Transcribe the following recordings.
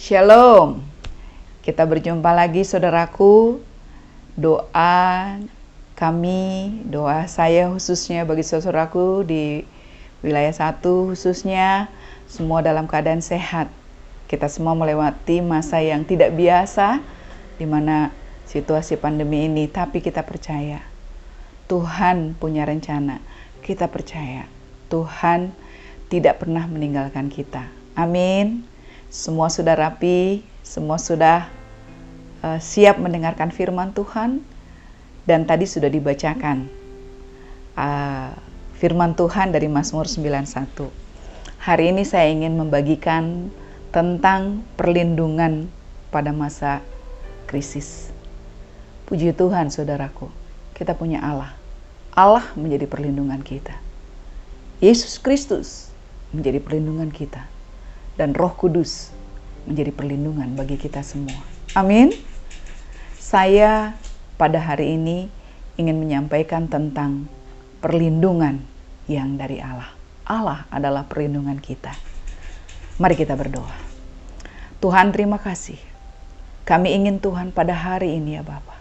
Shalom. Kita berjumpa lagi saudaraku. Doa kami, doa saya khususnya bagi saudaraku di wilayah 1 khususnya, semua dalam keadaan sehat. Kita semua melewati masa yang tidak biasa di mana situasi pandemi ini, tapi kita percaya Tuhan punya rencana. Kita percaya Tuhan tidak pernah meninggalkan kita. Amin. Semua sudah rapi, semua sudah siap mendengarkan firman Tuhan. Dan tadi sudah dibacakan firman Tuhan dari Mazmur 91. Hari ini saya ingin membagikan tentang perlindungan pada masa krisis. Puji Tuhan saudaraku, kita punya Allah. Allah menjadi perlindungan kita. Yesus Kristus menjadi perlindungan kita. Dan Roh Kudus menjadi perlindungan bagi kita semua. Amin. Saya pada hari ini ingin menyampaikan tentang perlindungan yang dari Allah. Allah adalah perlindungan kita. Mari kita berdoa. Tuhan, terima kasih. Kami ingin Tuhan pada hari ini ya Bapa,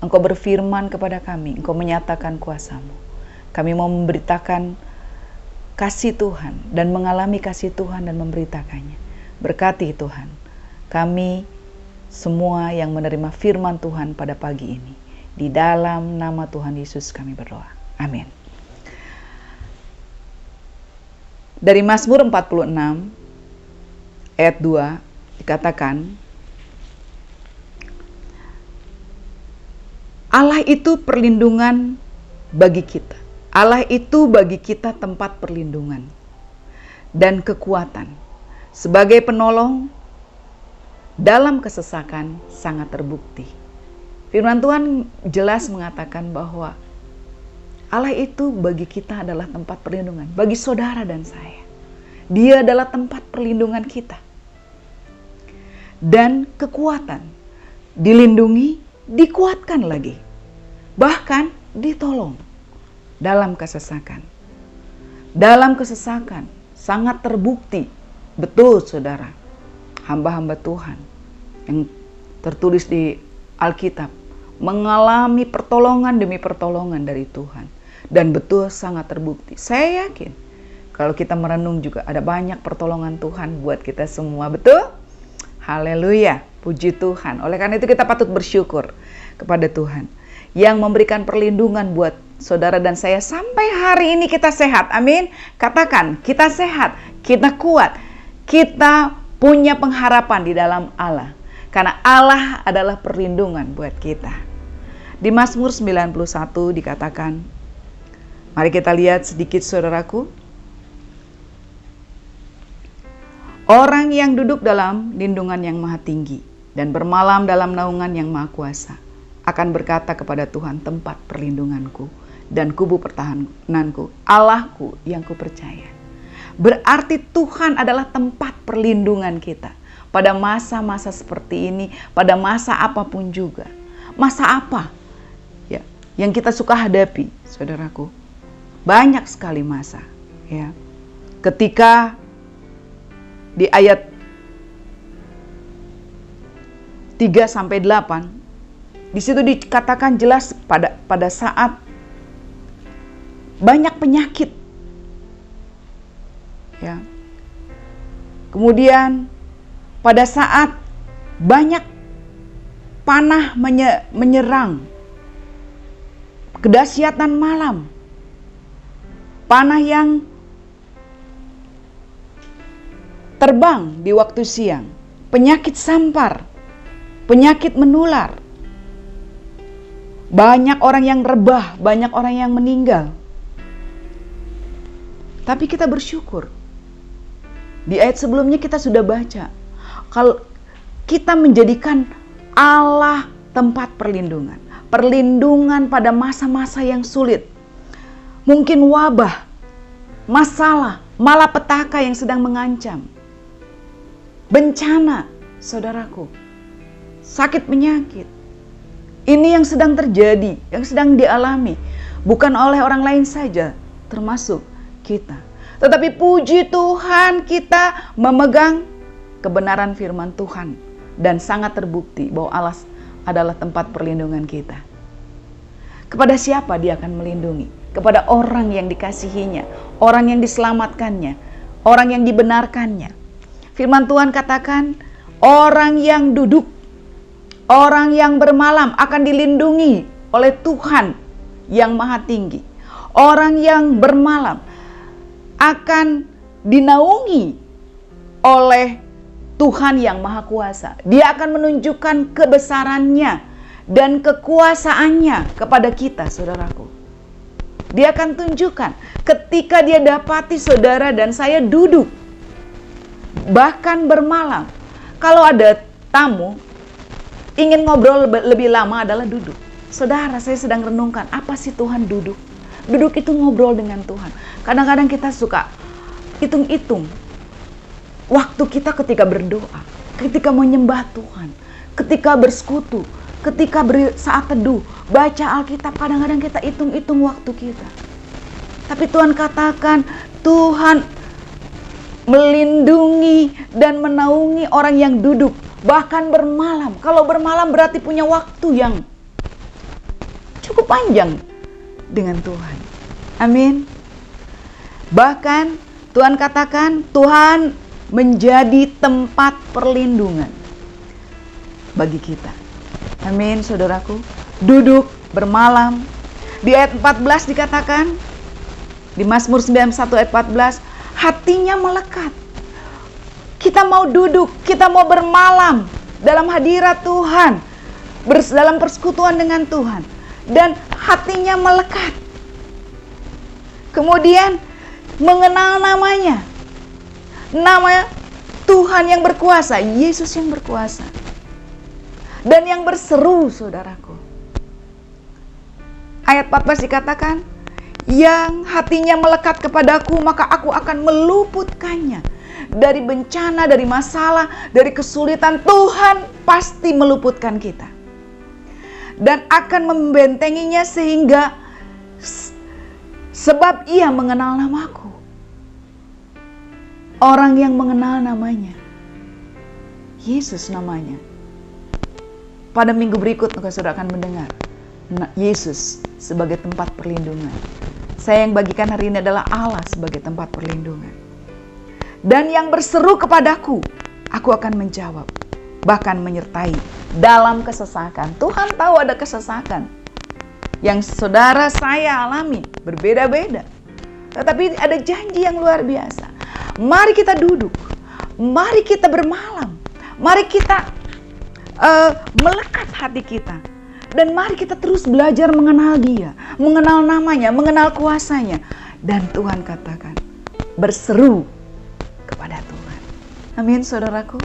Engkau berfirman kepada kami, Engkau menyatakan kuasa-Mu. Kami mau memberitakan kasih Tuhan dan mengalami kasih Tuhan dan memberitakannya. Berkati Tuhan kami semua yang menerima firman Tuhan pada pagi ini. Di dalam nama Tuhan Yesus kami berdoa. Amin. Dari Mazmur 46 ayat 2 dikatakan, Allah itu perlindungan bagi kita. Allah itu bagi kita tempat perlindungan dan kekuatan. Sebagai penolong dalam kesesakan sangat terbukti. Firman Tuhan jelas mengatakan bahwa Allah itu bagi kita adalah tempat perlindungan. Bagi saudara dan saya, Dia adalah tempat perlindungan kita. Dan kekuatan. Dilindungi, dikuatkan lagi. Bahkan ditolong. Dalam kesesakan. Dalam kesesakan sangat terbukti. Betul saudara, hamba-hamba Tuhan yang tertulis di Alkitab mengalami pertolongan demi pertolongan dari Tuhan. Dan betul sangat terbukti. Saya yakin kalau kita merenung juga ada banyak pertolongan Tuhan buat kita semua. Betul? Haleluya, puji Tuhan. Oleh karena itu kita patut bersyukur kepada Tuhan yang memberikan perlindungan buat saudara dan saya sampai hari ini kita sehat. Amin. Katakan, kita sehat, kita kuat, kita punya pengharapan di dalam Allah. Karena Allah adalah perlindungan buat kita. Di Mazmur 91 dikatakan, mari kita lihat sedikit saudaraku. Orang yang duduk dalam lindungan yang maha tinggi dan bermalam dalam naungan yang maha kuasa akan berkata kepada Tuhan, tempat perlindunganku dan kubu pertahananku, Allahku yang kupercaya. Berarti Tuhan adalah tempat perlindungan kita pada masa-masa seperti ini, pada masa apapun juga. Masa apa ya yang kita suka hadapi, saudaraku? Banyak sekali masa, ya. Ketika di ayat 3-8 di situ dikatakan jelas pada saat banyak penyakit, ya. Kemudian pada saat banyak panah menyerang, kedahsyatan malam, panah yang terbang di waktu siang, penyakit sampar, penyakit menular. Banyak orang yang rebah, banyak orang yang meninggal. Tapi kita bersyukur. Di ayat sebelumnya kita sudah baca. Kalau kita menjadikan Allah tempat perlindungan. Perlindungan pada masa-masa yang sulit. Mungkin wabah, masalah, malapetaka yang sedang mengancam. Bencana, saudaraku. Sakit penyakit. Ini yang sedang terjadi, yang sedang dialami. Bukan oleh orang lain saja, termasuk kita. Tetapi puji Tuhan kita memegang kebenaran firman Tuhan dan sangat terbukti bahwa Allah adalah tempat perlindungan kita. Kepada siapa Dia akan melindungi? Kepada orang yang dikasihinya, orang yang diselamatkannya, orang yang dibenarkannya. Firman Tuhan katakan, orang yang duduk, orang yang bermalam akan dilindungi oleh Tuhan yang Maha Tinggi. Orang yang bermalam akan dinaungi oleh Tuhan yang Maha Kuasa. Dia akan menunjukkan kebesarannya dan kekuasaannya kepada kita, saudaraku. Dia akan tunjukkan ketika Dia dapati saudara dan saya duduk, bahkan bermalam. Kalau ada tamu ingin ngobrol lebih lama adalah duduk. Saudara, saya sedang renungkan, apa sih Tuhan duduk? Duduk itu ngobrol dengan Tuhan. Kadang-kadang kita suka hitung-hitung waktu kita ketika berdoa, ketika menyembah Tuhan, ketika bersekutu, ketika saat teduh, baca Alkitab, kadang-kadang kita hitung-hitung waktu kita. Tapi Tuhan katakan, Tuhan melindungi dan menaungi orang yang duduk, bahkan bermalam. Kalau bermalam berarti punya waktu yang cukup panjang dengan Tuhan. Amin. Bahkan Tuhan katakan, Tuhan menjadi tempat perlindungan bagi kita. Amin, saudaraku. Duduk, bermalam. Di ayat 14 dikatakan, di Mazmur 91 ayat 14, hatinya melekat. Kita mau duduk, kita mau bermalam dalam hadirat Tuhan, dalam persekutuan dengan Tuhan, dan hatinya melekat. Kemudian mengenal namanya, nama Tuhan yang berkuasa, Yesus yang berkuasa, dan yang berseru, saudaraku. Ayat 14 dikatakan, yang hatinya melekat kepadaku, maka aku akan meluputkannya dari bencana, dari masalah, dari kesulitan. Tuhan pasti meluputkan kita dan akan membentenginya, sehingga sebab Ia mengenal namaku. Orang yang mengenal namanya, Yesus namanya. Pada minggu berikut maka saudara akan mendengar Yesus sebagai tempat perlindungan. Saya yang bagikan hari ini adalah Allah sebagai tempat perlindungan. Dan yang berseru kepadaku, aku akan menjawab, bahkan menyertai dalam kesesakan. Tuhan tahu ada kesesakan yang saudara saya alami, berbeda-beda. Tetapi ada janji yang luar biasa. Mari kita duduk, mari kita bermalam, mari kita melekat hati kita. Dan mari kita terus belajar mengenal Dia, mengenal namanya, mengenal kuasanya. Dan Tuhan katakan, berseru kepada Tuhan. Amin, saudaraku.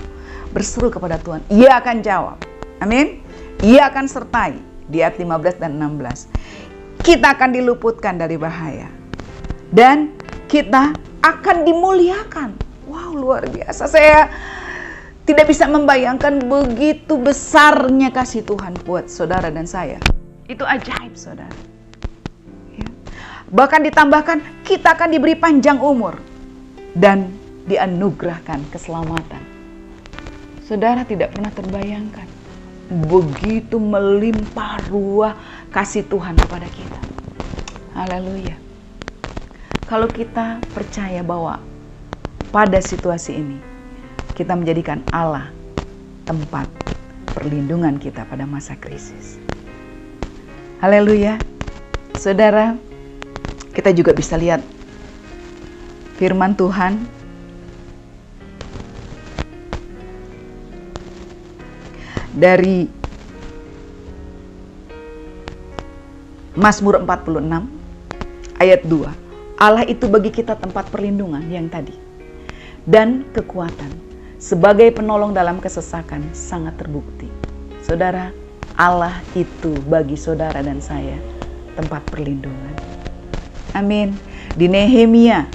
Berseru kepada Tuhan, Ia akan jawab. Amin. Ia akan sertai. Di ayat 15 dan 16. Kita akan diluputkan dari bahaya. Dan kita akan dimuliakan. Wow, luar biasa. Saya tidak bisa membayangkan begitu besarnya kasih Tuhan buat saudara dan saya. Itu ajaib, saudara. Ya. Bahkan ditambahkan, kita akan diberi panjang umur dan dianugerahkan keselamatan. Saudara tidak pernah terbayangkan begitu melimpah ruah kasih Tuhan kepada kita. Haleluya. Kalau kita percaya bahwa pada situasi ini kita menjadikan Allah tempat perlindungan kita pada masa krisis. Haleluya. Saudara, kita juga bisa lihat firman Tuhan dari Mazmur 46 ayat 2. Allah itu bagi kita tempat perlindungan yang tadi dan kekuatan, sebagai penolong dalam kesesakan sangat terbukti. Saudara, Allah itu bagi saudara dan saya tempat perlindungan. Amin. Di Nehemia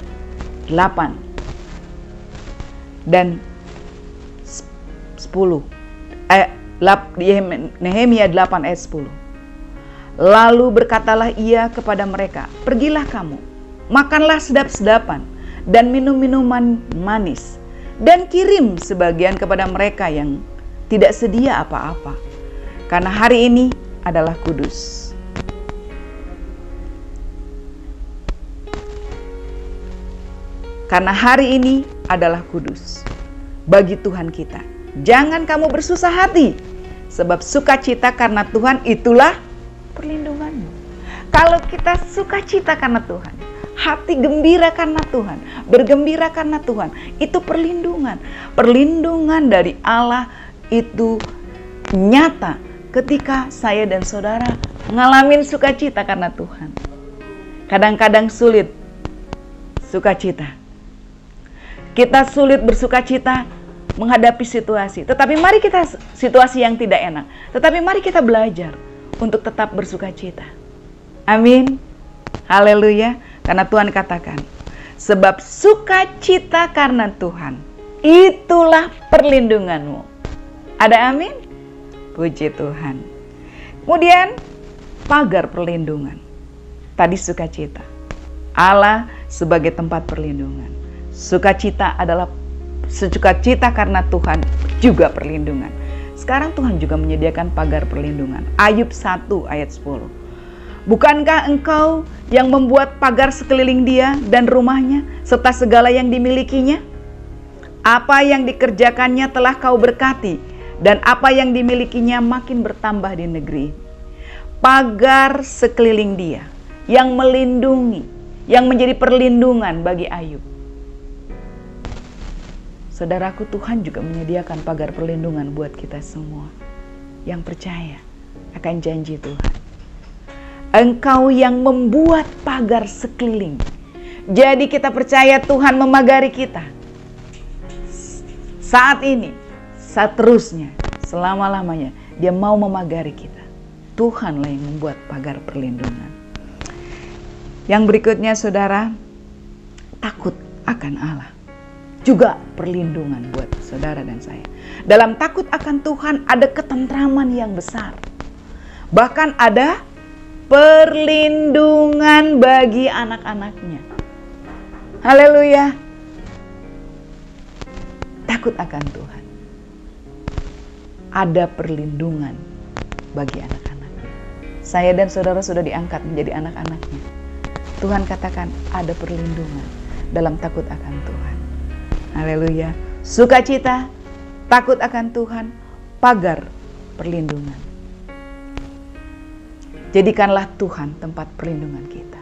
8 dan 10. Nehemia 8 ayat 10. Lalu berkatalah ia kepada mereka, pergilah kamu, makanlah sedap-sedapan dan minum minuman manis, dan kirim sebagian kepada mereka yang tidak sedia apa-apa. Karena hari ini adalah kudus. Karena hari ini adalah kudus bagi Tuhan kita. Jangan kamu bersusah hati, sebab sukacita karena Tuhan itulah perlindunganmu. Kalau kita sukacita karena Tuhan, hati gembira karena Tuhan, bergembira karena Tuhan, itu perlindungan. Perlindungan dari Allah itu nyata ketika saya dan saudara ngalamin sukacita karena Tuhan. Kadang-kadang sulit sukacita. Kita sulit bersukacita menghadapi situasi. Tetapi mari kita situasi yang tidak enak. Tetapi mari kita belajar untuk tetap bersukacita. Amin. Haleluya. Karena Tuhan katakan, sebab sukacita karena Tuhan, itulah perlindunganmu. Ada amin? Puji Tuhan. Kemudian pagar perlindungan. Tadi sukacita. Allah sebagai tempat perlindungan. Sukacita adalah sukacita karena Tuhan juga perlindungan. Sekarang Tuhan juga menyediakan pagar perlindungan. Ayub 1 ayat 10. Bukankah engkau yang membuat pagar sekeliling dia dan rumahnya serta segala yang dimilikinya? Apa yang dikerjakannya telah kau berkati, dan apa yang dimilikinya makin bertambah di negeri. Pagar sekeliling dia yang melindungi, yang menjadi perlindungan bagi Ayub. Saudaraku, Tuhan juga menyediakan pagar perlindungan buat kita semua yang percaya akan janji Tuhan. Engkau yang membuat pagar sekeliling. Jadi kita percaya Tuhan memagari kita. Saat ini, seterusnya, selama-lamanya, Dia mau memagari kita. Tuhanlah yang membuat pagar perlindungan. Yang berikutnya, saudara, takut akan Allah. Juga perlindungan buat saudara dan saya. Dalam takut akan Tuhan ada ketentraman yang besar. Bahkan ada perlindungan bagi anak-anaknya. Haleluya. Takut akan Tuhan. Ada perlindungan bagi anak-anaknya. Saya dan saudara sudah diangkat menjadi anak-anaknya. Tuhan katakan ada perlindungan dalam takut akan Tuhan. Haleluya. Sukacita, takut akan Tuhan, pagar perlindungan. Jadikanlah Tuhan tempat perlindungan kita.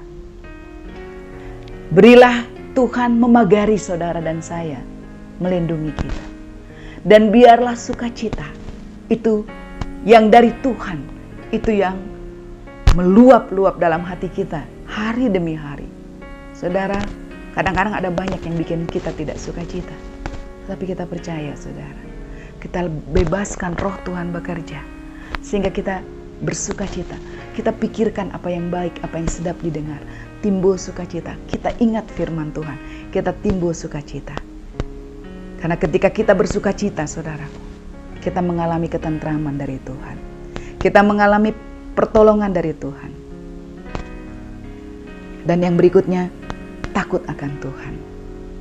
Berilah Tuhan memagari saudara dan saya, melindungi kita. Dan biarlah sukacita itu yang dari Tuhan, itu yang meluap-luap dalam hati kita hari demi hari. Saudara, kadang-kadang ada banyak yang bikin kita tidak sukacita. Tapi kita percaya, saudara, kita bebaskan roh Tuhan bekerja. Sehingga kita bersukacita. Kita pikirkan apa yang baik, apa yang sedap didengar. Timbul sukacita. Kita ingat firman Tuhan. Kita timbul sukacita. Karena ketika kita bersukacita, saudaraku, kita mengalami ketentraman dari Tuhan. Kita mengalami pertolongan dari Tuhan. Dan yang berikutnya, takut akan Tuhan.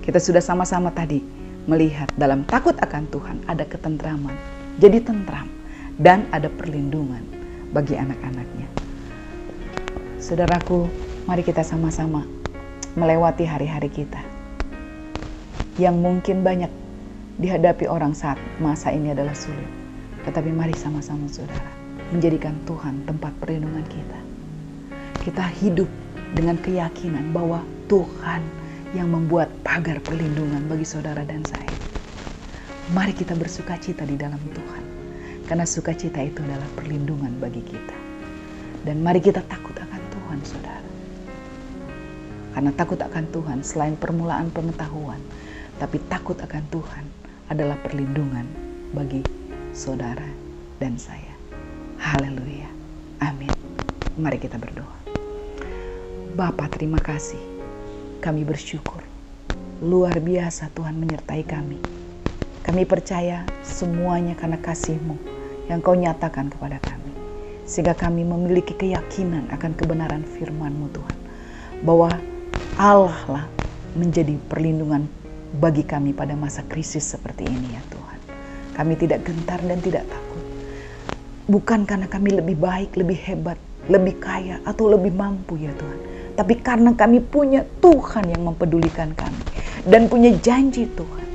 Kita sudah sama-sama tadi melihat dalam takut akan Tuhan ada ketentraman. Jadi tentram dan ada perlindungan bagi anak-anaknya. Saudaraku, mari kita sama-sama melewati hari-hari kita yang mungkin banyak dihadapi orang saat masa ini adalah sulit. Tetapi mari sama-sama, saudara, menjadikan Tuhan tempat perlindungan kita. Kita hidup dengan keyakinan bahwa Tuhan yang membuat pagar perlindungan bagi saudara dan saya. Mari kita bersukacita di dalam Tuhan. Karena sukacita itu adalah perlindungan bagi kita. Dan mari kita takut akan Tuhan, saudara. Karena takut akan Tuhan selain permulaan pengetahuan, tapi takut akan Tuhan adalah perlindungan bagi saudara dan saya. Haleluya. Amin. Mari kita berdoa. Bapa, terima kasih. Kami bersyukur. Luar biasa Tuhan menyertai kami. Kami percaya semuanya karena kasih-Mu yang Kau nyatakan kepada kami. Sehingga kami memiliki keyakinan akan kebenaran firman-Mu, Tuhan. Bahwa Allah lah menjadi perlindungan bagi kami pada masa krisis seperti ini ya Tuhan. Kami tidak gentar dan tidak takut. Bukan karena kami lebih baik, lebih hebat, lebih kaya, atau lebih mampu ya Tuhan. Tapi karena kami punya Tuhan yang mempedulikan kami. Dan punya janji Tuhan.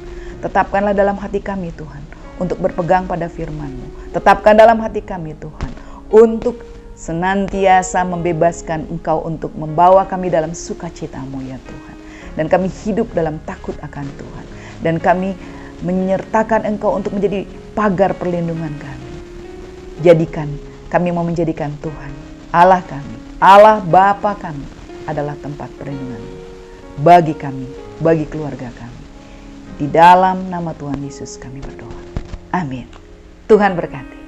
Tetapkanlah dalam hati kami Tuhan, untuk berpegang pada firman-Mu. Tetapkan dalam hati kami Tuhan, untuk senantiasa membebaskan Engkau untuk membawa kami dalam sukacita-Mu ya Tuhan. Dan kami hidup dalam takut akan Tuhan. Dan kami menyertakan Engkau untuk menjadi pagar perlindungan kami. Kami mau menjadikan Tuhan, Allah kami, Allah Bapa kami adalah tempat perlindungan bagi kami, bagi keluarga kami. Di dalam nama Tuhan Yesus kami berdoa. Amin. Tuhan berkati.